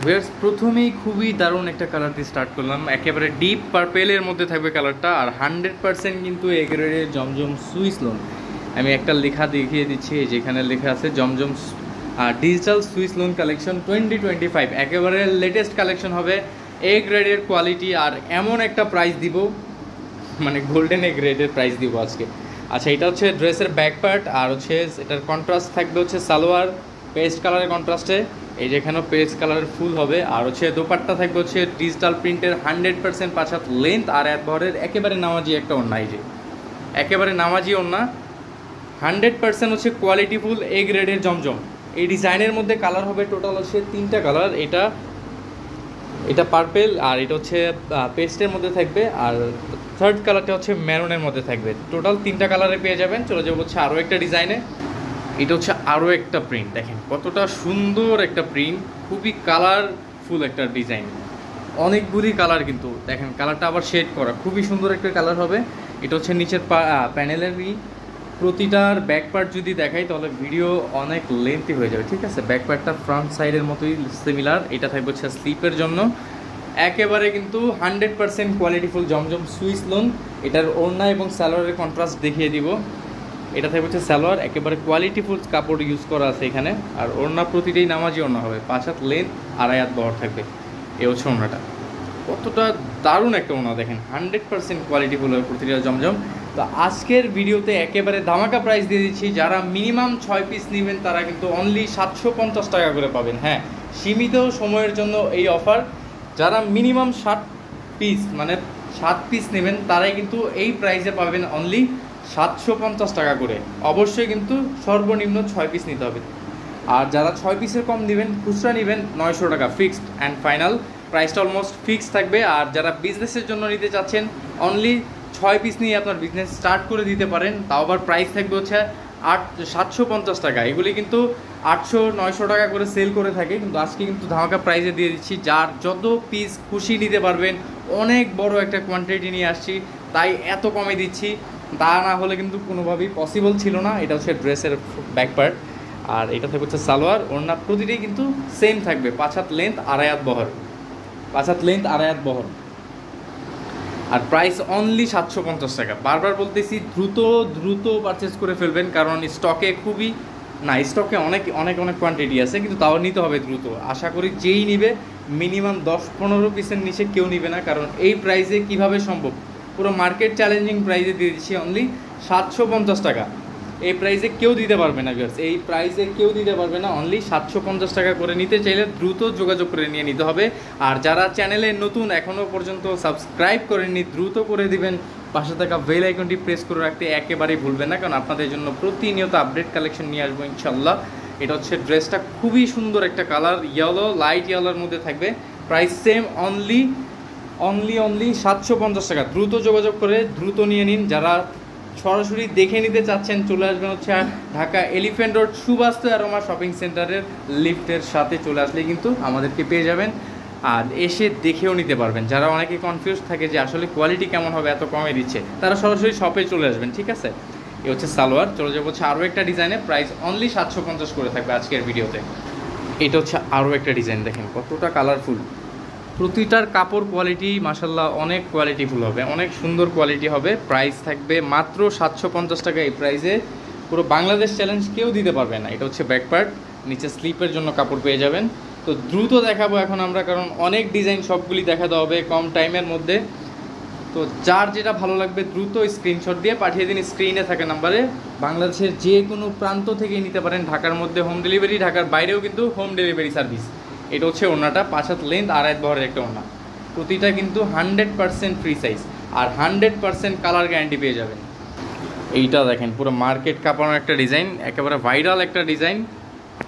Viewers প্রথমেই খুবই দারুণ একটা কালার দিয়ে স্টার্ট করলাম, একেবারে ডিপ পার্পেলের মধ্যে থাকবে কালারটা, আর 100% কিন্তু এ গ্রেডের জমজম সুইস লোন। আমি একটা লেখা দেখিয়ে দিচ্ছি, যেখানে লেখা আছে জমজম ডিজিটাল সুইস লোন কালেকশন 2025, একেবারে লেটেস্ট কালেকশন হবে, এ গ্রেডের কোয়ালিটি, আর এমন একটা প্রাইস দিব, মানে গোল্ডেন এ গ্রেডের প্রাইস দিব আজকে। আচ্ছা, এটা হচ্ছে ড্রেসের ব্যাক পার্ট, আর হচ্ছে এটার কন্ট্রাস্ট থাকবে হচ্ছে সালোয়ার পেস্ট কালারের কন্ট্রাস্টে, এই যেখানেও পেস্ট কালারের ফুল হবে, আর হচ্ছে দোপাট্টা থাকবে হচ্ছে ডিজিটাল প্রিন্টের 100% 5 হাত লেন্থ আর এক বহরের একেবারে নামাজি একটা ওড়না, এই যে একেবারে নামাজি ওড়না, 100% হচ্ছে কোয়ালিটিফুল এ গ্রেডের জমজম। এই ডিজাইনের মধ্যে কালার হবে টোটাল হচ্ছে 3টা কালার, এটা পার্পেল, আর এটা হচ্ছে পেস্টের মধ্যে থাকবে, আর থার্ড কালারটা হচ্ছে মেরুনের মধ্যে থাকবে। টোটাল 3টা কালারে পেয়ে যাবেন। চলে যাবো হচ্ছে আরও একটা ডিজাইনে, এটা হচ্ছে আরও একটা প্রিন্ট, দেখেন কতটা সুন্দর একটা প্রিন্ট, খুবই কালারফুল একটা ডিজাইন, অনেকগুলি কালার, কিন্তু দেখেন কালারটা আবার শেড করা, খুবই সুন্দর একটা কালার হবে। এটা হচ্ছে নিচের প্যানেলেরই, প্রতিটার ব্যাক পার্ট যদি দেখাই তাহলে ভিডিও অনেক লেন্থি হয়ে যাবে, ঠিক আছে। ব্যাক পার্টটা ফ্রন্ট সাইডের মতোই সিমিলার, এটা থাকবে হচ্ছে স্লিপের জন্য, একেবারে কিন্তু 100% কোয়ালিটিফুল জমজম সুইস লোন। এটার ওড়না এবং সালোয়ারের কন্ট্রাস্ট দেখিয়ে দিব। এটা থাকবে হচ্ছে সালোয়ার, একেবারে কোয়ালিটিফুল কাপড় ইউজ করা আছে এখানে, আর ওড়না প্রতিটাই নামাজি ওড়না হবে, 5 হাত লেন্থ, 2.5 হাত বহর থাকবে। এ হচ্ছে ওড়নাটা, কতটা দারুণ একটা ওড়না, দেখেন 100% কোয়ালিটিফুল হবে প্রতিটা জমজম। তো আজকের ভিডিওতে একেবারে ধামাকা প্রাইস দিয়ে দিচ্ছি, যারা মিনিমাম 6 পিস নেবেন তারা কিন্তু অনলি 750 টাকা করে পাবেন। হ্যাঁ, সীমিত সময়ের জন্য এই অফার, যারা মিনিমাম 7 পিস মানে 7 পিস নেবেন তারাই কিন্তু এই প্রাইসে পাবেন অনলি 750 টাকা করে। অবশ্যই কিন্তু সর্বনিম্ন 6 পিস নিতে হবে, আর যারা 6 পিসের কম নেবেন, খুচরা নেবেন 900 টাকা ফিক্সড অ্যান্ড ফাইনাল, প্রাইসটা অলমোস্ট ফিক্সড থাকবে। আর যারা বিজনেসের জন্য নিতে চাচ্ছেন, অনলি 6 পিস নিয়ে আপনার বিজনেস স্টার্ট করে দিতে পারেন, তাও আবার প্রাইস থাকবে হচ্ছে 750 টাকা। এগুলি কিন্তু 800-900 টাকা করে সেল করে থাকে, কিন্তু আজকে কিন্তু ধামাকা প্রাইসে দিয়ে দিচ্ছি, যার যত পিস খুশি নিতে পারবেন, অনেক বড় একটা কোয়ান্টিটি নিয়ে আসছি, তাই এত কমে দিচ্ছি, তা না হলে কিন্তু কোনোভাবেই পসিবল ছিল না। এটা হচ্ছে ড্রেসের ব্যাক পার্ট, আর এটা থাকবে হচ্ছে সালোয়ার, ওড়না প্রতিটাই কিন্তু সেম থাকবে, 5 হাত লেন্থ 2.5 হাত বহর, 5 হাত লেন্থ 2.5 হাত বহর, আর প্রাইস অনলি 750 টাকা। বারবার বলতেছি দ্রুত পারচেস করে ফেলবেন, কারণ স্টকে স্টকে অনেক কোয়ান্টিটি আছে, কিন্তু তাও নিতে হবে দ্রুত। আশা করি যেই নিবে মিনিমাম 10-15 পিসের নিচে কেউ নিবে না, কারণ এই প্রাইসে কিভাবে সম্ভব, পুরো মার্কেট চ্যালেঞ্জিং প্রাইসে দিয়ে দিচ্ছি অনলি 750 টাকা। এই প্রাইসে কেউ দিতে পারবে না ভিউয়ার্স, এই প্রাইসে কেউ দিতে পারবে না, অনলি 750 টাকা করে নিতে চাইলে দ্রুত যোগাযোগ করে নিয়ে নিতে হবে। আর যারা চ্যানেলে নতুন, এখনও পর্যন্ত সাবস্ক্রাইব করেননি, দ্রুত করে দিবেন, পাশে থাকা বেল আইকনটি প্রেস করে রাখতে একেবারেই ভুলবেন না, কারণ আপনাদের জন্য প্রতিনিয়ত আপডেট কালেকশন নিয়ে আসবো ইনশাল্লাহ। এটা হচ্ছে ড্রেসটা, খুবই সুন্দর একটা কালার, ইয়েলো, লাইট ইয়েলোর মধ্যে থাকবে, প্রাইস সেম অনলি 750 টাকা। দ্রুত যোগাযোগ করে দ্রুত নিয়ে নিন। যারা সরাসরি দেখে নিতে চাচ্ছেন, চলে আসবেন হচ্ছে Dhaka elephant road Suvastu aroma shopping সেন্টারের লিফটের সাথে চলে আসলে কিন্তু আমাদেরকে পেয়ে যাবেন, আর এসে দেখেও নিতে পারবেন। যারা অনেকে কনফিউজ থাকে যে আসলে কোয়ালিটি কেমন হবে, এত কমে দিচ্ছে, তারা সরাসরি শপে চলে আসবেন, ঠিক আছে। এ হচ্ছে সালোয়ার। চলে যাবো হচ্ছে আরও একটা ডিজাইনে, প্রাইস অনলি 750 করে থাকবে আজকের ভিডিওতে। এটা হচ্ছে আরও একটা ডিজাইন, দেখেন কতটা কালারফুল, প্রতিটার কাপড় কোয়ালিটি মাশাল্লাহ অনেক কোয়ালিটিফুল হবে, অনেক সুন্দর কোয়ালিটি হবে। প্রাইস থাকবে মাত্র 750 টাকা। এই প্রাইসে পুরো বাংলাদেশ চ্যালেঞ্জ কেউ দিতে পারবে না। এটা হচ্ছে ব্যাক পার্ট, নিচে স্লিপের জন্য কাপড় পেয়ে যাবেন। তো দ্রুত দেখাবো এখন আমরা, কারণ অনেক ডিজাইন, সবগুলি দেখাতে হবে কম টাইমের মধ্যে। তো যার যেটা ভালো লাগবে দ্রুত স্ক্রিনশট দিয়ে পাঠিয়ে দিন স্ক্রিনে থাকা নাম্বারে। বাংলাদেশের যে কোনো প্রান্ত থেকেই নিতে পারেন, ঢাকার মধ্যে হোম ডেলিভারি, ঢাকার বাইরেও কিন্তু হোম ডেলিভারি সার্ভিস। এটা হচ্ছে ওড়নাটা, 5 হাত লেন্থ 2.5 বহরের একটা ওড়না, প্রতিটা কিন্তু 100% ফ্রি সাইজ, আর 100% কালার গ্যারান্টি পেয়ে যাবেন। এইটা দেখেন পুরো মার্কেট কাঁপানো একটা ডিজাইন, একেবারে ভাইরাল একটা ডিজাইন,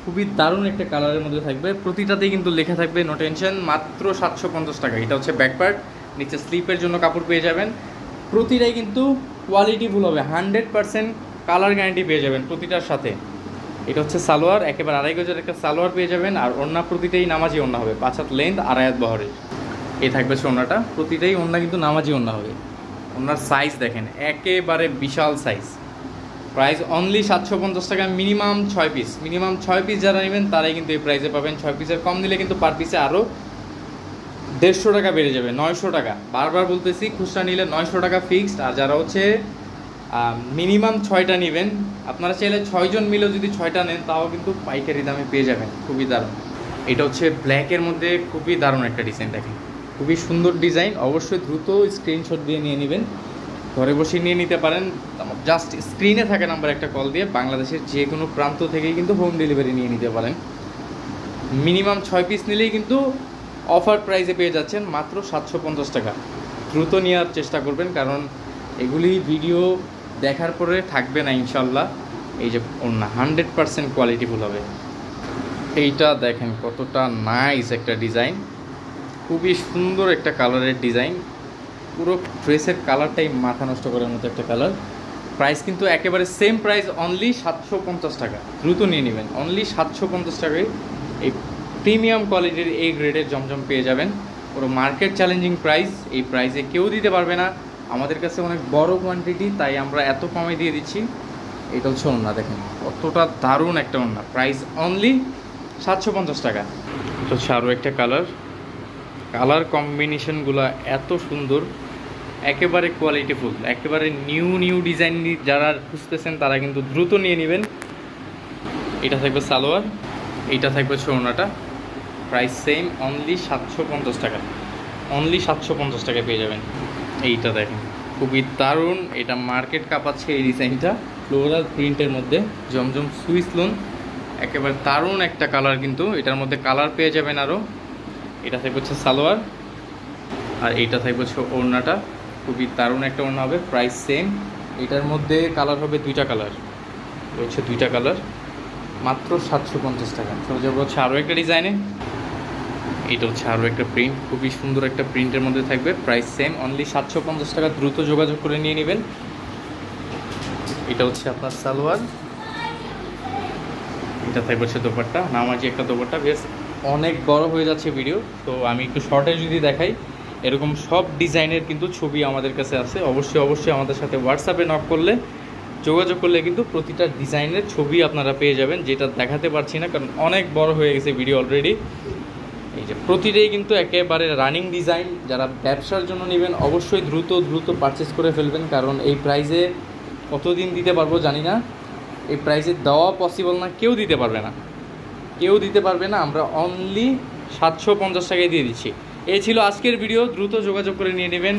খুবই দারুণ একটা কালারের মধ্যে থাকবে। প্রতিটাতেই কিন্তু লেখা থাকবে নো টেনশন, মাত্র 750 টাকা। এটা হচ্ছে ব্যাক পার্ট, নিচে স্লিপের জন্য কাপড় পেয়ে যাবেন, প্রতিটাই কিন্তু কোয়ালিটিফুল হবে, 100% কালার গ্যারান্টি পেয়ে যাবেন প্রতিটার সাথে। এটা হচ্ছে সালোয়ার, একেবারে 2.5 গজের একটা সালোয়ার পেয়ে যাবেন, আর ওড়না প্রতিটাই নামাজি ওড়না হবে, 5 হাত লেন্থ 2.5 হাত বহরের। এই থাকবে ওড়নাটা, প্রতিটাই ওড়না কিন্তু নামাজি ওড়না হবে। ওড়নার সাইজ দেখেন একেবারে বিশাল সাইজ, প্রাইস অনলি 750 টাকা, মিনিমাম 6 পিস। মিনিমাম 6 পিস যারা নেবেন তারাই কিন্তু এই প্রাইসে পাবেন। 6 পিসের কম নিলে কিন্তু পার পিসে আরও 150 টাকা বেড়ে যাবে, 900 টাকা। বারবার বলতেছি, খুচরা নিলে 900 টাকা ফিক্সড। আর যারা হচ্ছে মিনিমাম 6টা নেবেন, আপনারা চাইলে 6 জন মিলেও যদি 6টা নেন তাও কিন্তু পাইকারি দামে পেয়ে যাবেন। খুবই দারুণ। এটা হচ্ছে ব্ল্যাকের মধ্যে খুবই দারুণ একটা ডিজাইন, দেখেন খুবই সুন্দর ডিজাইন। অবশ্যই দ্রুত স্ক্রিনশট দিয়ে নিয়ে নেবেন, ঘরে বসে নিয়ে নিতে পারেন। জাস্ট স্ক্রিনে থাকা নাম্বার একটা কল দিয়ে বাংলাদেশের যে কোনো প্রান্ত থেকেই কিন্তু হোম ডেলিভারি নিয়ে নিতে পারেন। মিনিমাম 6 পিস নিলেই কিন্তু অফার প্রাইসে পেয়ে যাচ্ছেন মাত্র 750 টাকা। দ্রুত নেওয়ার চেষ্টা করবেন, কারণ এগুলি ভিডিও দেখার পরে থাকবে না ইনশাল্লাহ। এই যে ওড়না 100% কোয়ালিটিফুল হবে। এইটা দেখেন কতটা নাইস একটা ডিজাইন, খুবই সুন্দর একটা কালারের ডিজাইন। পুরো ড্রেসের কালারটাই মাথা নষ্ট করার মতো একটা কালার। প্রাইস কিন্তু একেবারে সেম প্রাইস, অনলি 750 টাকা। দ্রুত নিয়ে নেবেন, অনলি 750 টাকায় এই প্রিমিয়াম কোয়ালিটির এই গ্রেডের জমজম পেয়ে যাবেন। পুরো মার্কেট চ্যালেঞ্জিং প্রাইস, এই প্রাইসে কেউ দিতে পারবে না। আমাদের কাছে অনেক বড় কোয়ান্টিটি, তাই আমরা এত কমে দিয়ে দিচ্ছি। এটা হচ্ছে ওড়না, দেখেন কতটা দারুণ একটা ওড়না। প্রাইস অনলি 750 টাকা। এটা হচ্ছে আরও একটা কালার, কালার কম্বিনেশনগুলো এত সুন্দর, একেবারে কোয়ালিটিফুল, একেবারে নিউ ডিজাইন যারা খুঁজতেছেন তারা কিন্তু দ্রুত নিয়ে নেবেন। এটা থাকবে সালোয়ার, এইটা থাকবে ওড়নাটা। প্রাইস সেম, অনলি 750 টাকা। অনলি 750 টাকা পেয়ে যাবেন। এইটা দেখেন খুবই দারুণ, এটা মার্কেট কাঁপাচ্ছে এই ডিজাইনটা। ফ্লোরাল প্রিন্টের মধ্যে জমজম সুইস লোন, একেবারে দারুণ একটা কালার। কিন্তু এটার মধ্যে কালার পেয়ে যাবেন আরও। এটা থাকবে হচ্ছে সালোয়ার, আর এইটা থাকবে হচ্ছে ওড়নাটা। খুবই দারুণ একটা ওড়না হবে। প্রাইস সেম, এটার মধ্যে কালার হবে 2টা কালার, হচ্ছে 2টা কালার, মাত্র 750 টাকা। চলে যাবো হচ্ছে আরও একটা ডিজাইনে। এটা হচ্ছে আরও একটা প্রিন্ট, খুবই সুন্দর একটা প্রিন্টের মধ্যে থাকবে। প্রাইস সেম, অনলি 750 টাকা। দ্রুত যোগাযোগ করে নিয়ে নেবেন। এটা হচ্ছে আপনার সালোয়ার, এটা থাকবে হচ্ছে দোপাট্টা, নামাজি একটা দোপাট্টা। বেশ অনেক বড় হয়ে যাচ্ছে ভিডিও, তো আমি একটু শর্টে যদি দেখাই, এরকম সব ডিজাইনের কিন্তু ছবি আমাদের কাছে আছে। অবশ্যই আমাদের সাথে হোয়াটসঅ্যাপে নক করলে, যোগাযোগ করলে কিন্তু প্রতিটা ডিজাইনের ছবি আপনারা পেয়ে যাবেন, যেটা দেখাতে পারছি না কারণ অনেক বড় হয়ে গেছে ভিডিও অলরেডি। এই যে প্রতিটাই কিন্তু একেবারে রানিং ডিজাইন। যারা ব্যবসার জন্য নেবেন অবশ্যই দ্রুত পারচেস করে ফেলবেন, কারণ এই প্রাইসে কতদিন দিতে পারবো জানি না। এই প্রাইসে দেওয়া পসিবল না, কেউ দিতে পারবে না। আমরা অনলি 750 টাকায় দিয়ে দিচ্ছি। এই ছিল আজকের ভিডিও, দ্রুত যোগাযোগ করে নিয়ে নেবেন।